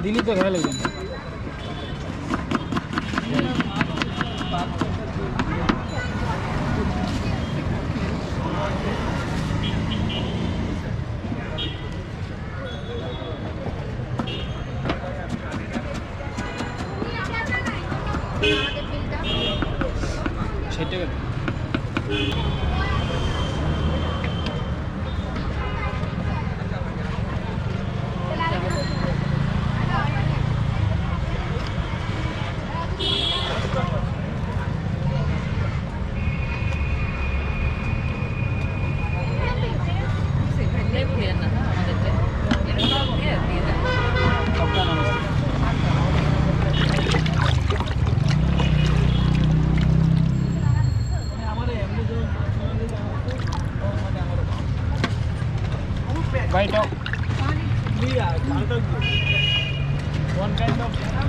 দিলি তো খেলা লাগবে সেটা Right out. One kind of.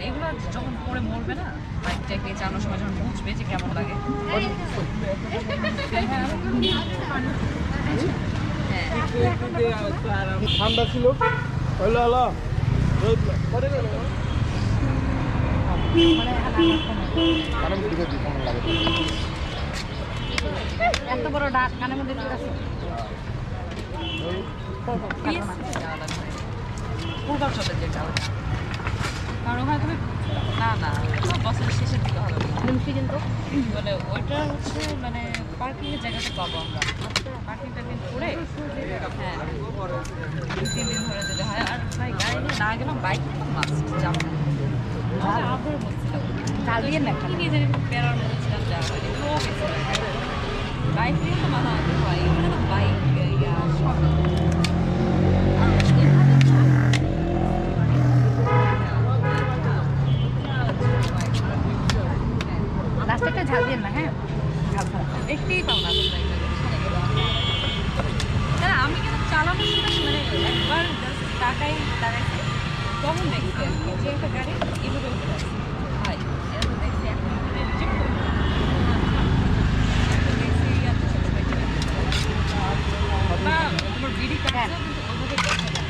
এগুলো যখন পরে মরবে না বাইকটাকে চালানোর সময় যখন বুঝবে যে কেমন লাগে ঠান্ডা ছিল হলো হলো এত বড় ডাক কানের মধ্যে পূর্বার সাথে যেটা কারণ ওখানে তুমি না না বছরের শেষের দিকে হবে কিন্তু মানে ওইটা হচ্ছে মানে পার্কিংয়ের জায়গাতে পাবো আমরা পার্কিং টার্কিং করে হ্যাঁ 2-3 দিন ধরে যেতে হয় আর ভাই গাড়ি নিয়ে না গেলাম বাইক মাস্ট যাবো আবার বলছিলাম চালিয়ে না নিয়ে যে বেড়ার মধ্যে ছিলাম যাওয়া হয়নি বাইক নিয়ে তো মাথা মারতে হয় এখানে তো বাইক সব রাস্তাটা ঝাল দিয়ে না হ্যাঁ দেখতেই পাও না আমি কিন্তু চালানোর সময় মানে একবার টাকাই দাঁড়াইছি তখন দেখছি আর কি যে একটা গাড়ি এভাবে উঠে যাচ্ছে ভাই এটা দেখছি এখন রিজেক্ট করে তোমার বিডি কার্ড কিন্তু ওইভাবে দেখা যায়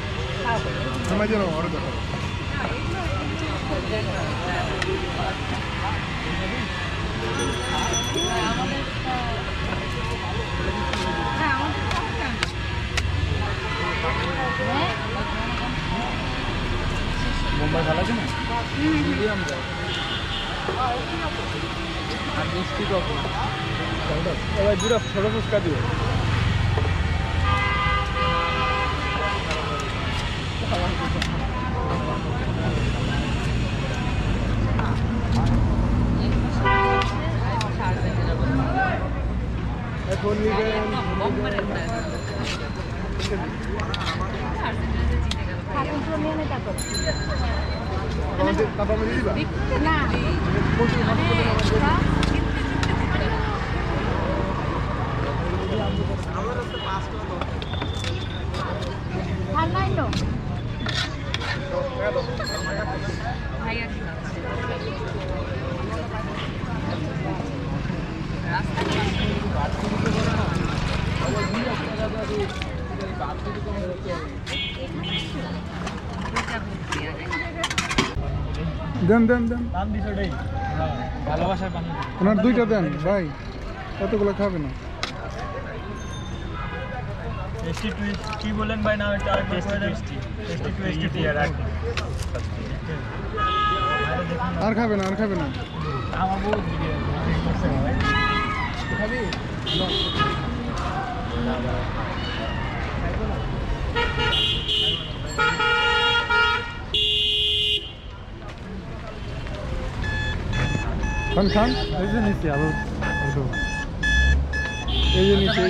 মুম্বাই ভালো আছে না মিডিয়াম যায় আর মিষ্টি কত এবার দুটো ছোটো ফুচকা দিও এখন দেন দেন দেন ভালোবাসার পানি ওনার দুইটা দেন ভাই কতগুলো খাবে না টেস্টি টুইস্ট কি বলেন ভাই নাম একটা টেস্টি টুইস্ট আর খাবে না আমার বহুত ভিডিও খাবি খান খান এই যে নিচ্ছি আরো এই যে নিচ্ছি